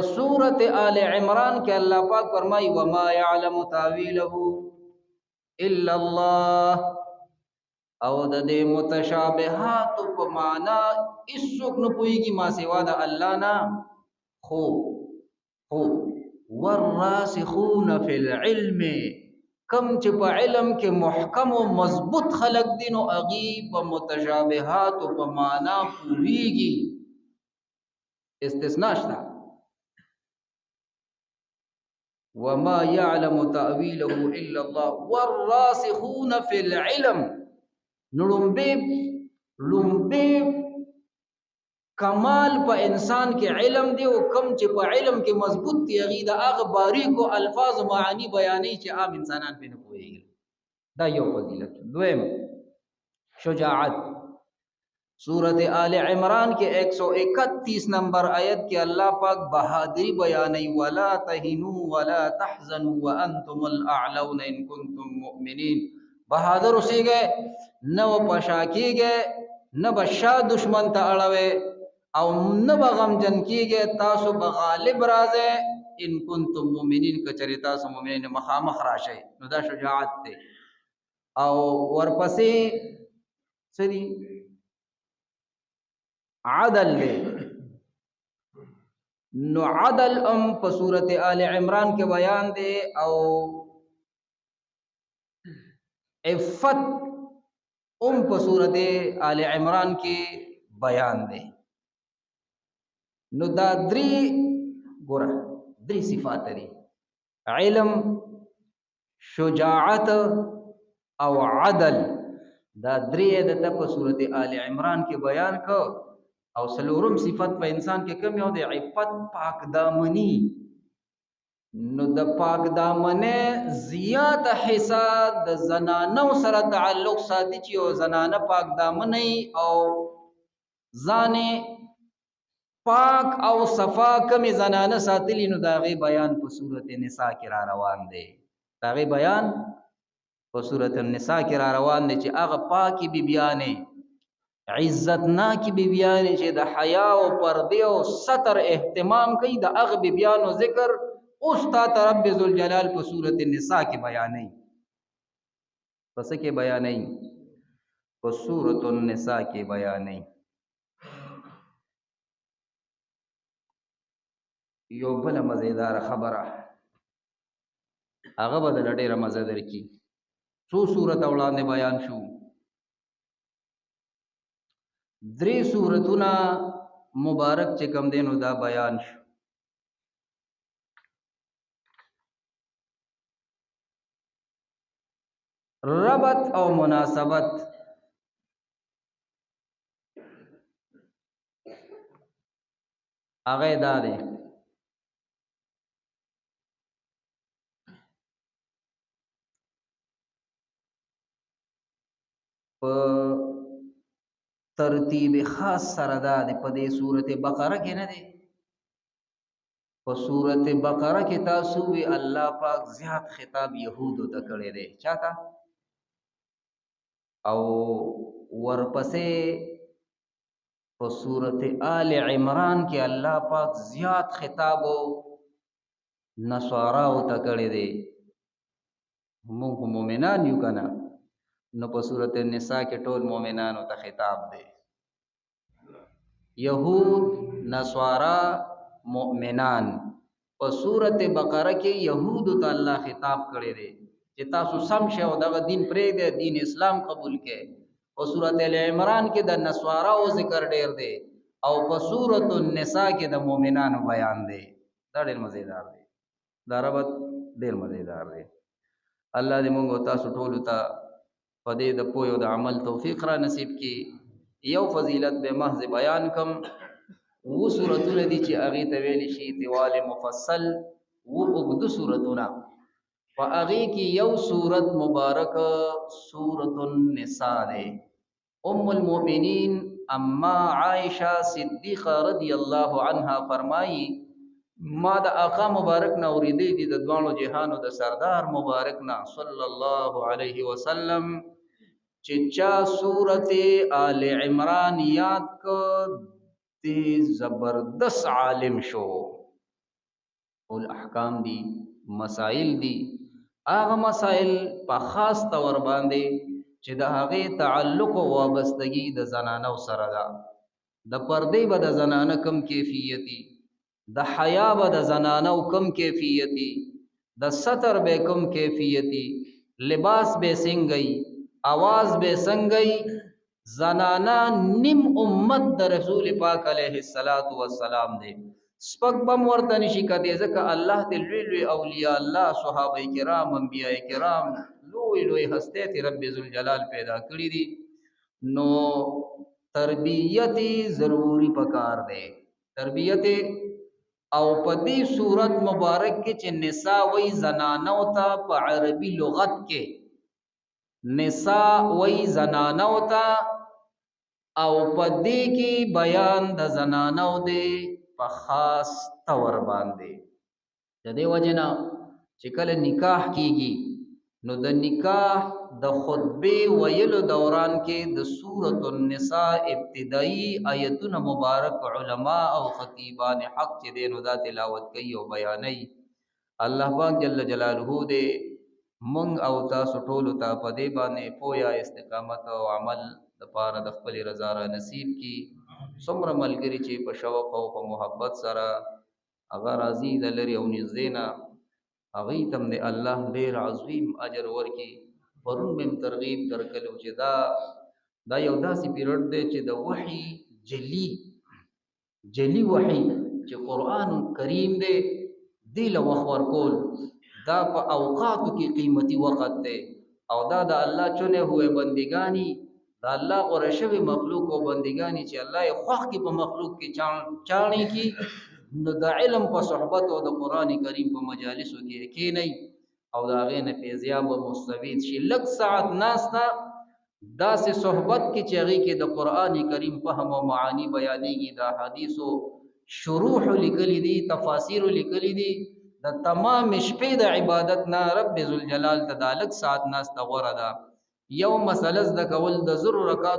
सूरत आल इमरान के अल्लाह पाक फरमाई वमा यअलमु तावीलहु इल्ला अल्लाह, और दे मुतशाबिहात को माना इसुक न पुईगी मा सिवा द अल्लाह ना खो खो वर्रासिखून फिल इल्म, कम च प इल्म के मुहकम व मजबूत खलक दिन अगी प मुतशाबिहात प माना पुईगी। इस्तिस्ना शता वमा यअलमु तावीलहु इल्ला अल्लाह वर्रासिखून फिल इल्म, लुम्बे कमाल प इंसान के इल्म दे ओ कम च प इल्म के मजबूत ती अगीदा आग बारीक को अल्फाज मानी बयानी च आम इंसानन पे न कोएगी। दा यो फजीलत। दोम शुजाअत, सूरत आल इमरान के 131 नंबर आयत के अल्लाह पाक बहादुरी बयानी वला तहिनु वला तहजनु व अंतुमुल अअलौन इन कुंतुम मुमिनीन। बहादुर उसी गए न वो पशाकी गए न बशा दुश्मन ता अड़वे और न बगम जन की गए तासु बगालिब राजे इन कुंतुम मुमिनीन कचरिता सु मुमिनीन मखामख राशे नुदा शुजाअत थे। और वरपसे सरी आदल ले नो आदल प सूरत आल इमरान के बयान दे और इफ़्फ़त प सूरत आल इमरान के बयान दे। नो दा द्री गोरा द्री सिफात री इल्म शुजाअत और अदल, दा द्री द प सूरत आल इमरान के बयान को। और सलोरम सिफत पे इंसान के कम हो दे इफ़्फ़त पाक दामनी। नो द पाक दामने जियात हिस्सा द जनानो सर ताल्लुक साथी ची और जनाना पाक दामनी और जाने पाक और सफा कमी जनाना सातिली नो दागे बयान प सूरत निसा के रवान दे। दागे बयान प सूरत निसा के रवान दे ची आग पाकी बिबियाने इज्जतना की बिबियाने चे द हया व पर्दे व सतर एहतमाम कई द अग बिबियान व जिक्र उस्ताद रब जुल जलाल प सूरत निसा के बयान नहीं पस के बयान नहीं प सूरत निसा के बयान नहीं। यो बल मजेदार खबर आगा बदल डेर मजेदार की सो सूरत औलाद बयान शू द्री सूरतुना मुबारक चिकम देनु दा बयान शू। रबत और मुनासबत, आगे दादे तरतीब खास सरदाद पदे सूरत बकरा के न दे सूरत बकरा के तासुब अल्लाह पाक ज़्याद खिताब यहूद तकड़े दे चाहता और वरपसे सूरत आल इमरान के अल्लाह पाक ज़्याद खिताब नस्वारा तकड़े दे मोमिनान यू कना न सूरत निसा के टोल मोमिनान ता खिताब दे यहूद नस्वारा मोमिनान प सूरत बकरा के यहूद ता अल्लाह खिताब करे दे जे तासु समशे और दगा दिन प्रे दे दीन इस्लाम कबूल के। और सूरत आल इमरान के द नस्वारा ओ जिक्र डेर दे और प सूरत निसा के द मोमिनान बयान दे। दा डेर मजेदार दे दारबत डेर मजेदार दे। अल्लाह दे मंगो तासु टोलु ता पदे द पोयो द अमल तौफीक रा नसीब की। यो फजीलत बे महज बयान कम वो सूरतुन दी ची अगी तवेली शी तिवाल मुफस्सल वो उगदु सूरतुना व अगी की यौ सूरत मुबारक सूरतुन निसा दे। उम्मुल मोमिनीन अम्मा आयशा सिद्दीक़ा रदियल्लाहु अन्हा फरमाई माद आका मुबारक ना उरीदे दी दद्वानो जहानो द सरदार मुबारक ना सल्लल्लाहु अलैहि वसल्लम चिच्चा सूरत आल इमरान याद को दे जबरदस्त आलिम शो ول احکام دي، مسائل دي. هغه مسائل په خاص تور باندې چې د هغه تعلق او وابستګي د زنانو سره ده. د پردې به د زنانه کم کیفیتی، د حیا به د زنانو کم کیفیتی، د ستر به کم کیفیتی، لباس به څنګه، आवाज به څنګه. زنانا نیم امت د رسول پاک علیه الصلاۃ والسلام دی. سپک بم ورته نشي کته ځکه الله ته لوی لوی اولیاء الله، صحابه کرام، انبیاء کرام، لوی لوی هسته ته رب ذوالجلال پیدا کړی دي. نو تربیت ضروری پکار دی، تربیت. او په دې صورت مبارک کې چې نساء وی زنانو ته په عربي لغت کې نساء وی زنانو ته، او په دې کې بیان د زنانو دی په خاص تور باندې. د دې وجنه چې کله نکاح کیږي نو د نکاح د خطبه ویلو دوران کې د سورۃ النساء ابتدائی آیتونه مبارک علما او خطیبان حق چې دینو دا تلاوت کوي او بیانوي. الله پاک جل جلاله دې مونږ او تاسو ټول ته په دې باندې پویا استقامت او عمل د پاره د خپل رضا را نصیب کی. څومره ملګری چې په شوق او په محبت سره هغه راضي د لري او نږدې هغه تم دې الله ډیر عظیم اجر ورکي. ورون مم ترغیب درکلو چې دا یو داسې پیریډ دی چې د وحي جلی وحي چې قران کریم دی دی له وخت ورکول دا په اوقاتو کې قیمتي وخت دی. او دا د الله چونه ہوئے بندگانی، دا الله غرشوی مخلوق او بندگانی چې الله یې خوښ کی په مخلوق کې چاڼي کی. نو د علم په صحبت او د قران کریم په مجالسو کې کینی او دا غینه فیضیاب او مستفید شي. لږ ساعت ناستا داسې صحبت کې چې هغه کې د قران کریم فهم او معانی بیانېږي، د حدیثو شروح لیکلي دي، تفاسیر لیکلي دي. د تمام شپې د عبادت نه رب ذوالجلال ته د لږ ساعت ناستا غوړه ده. یو مسله د کول د 0 رکعات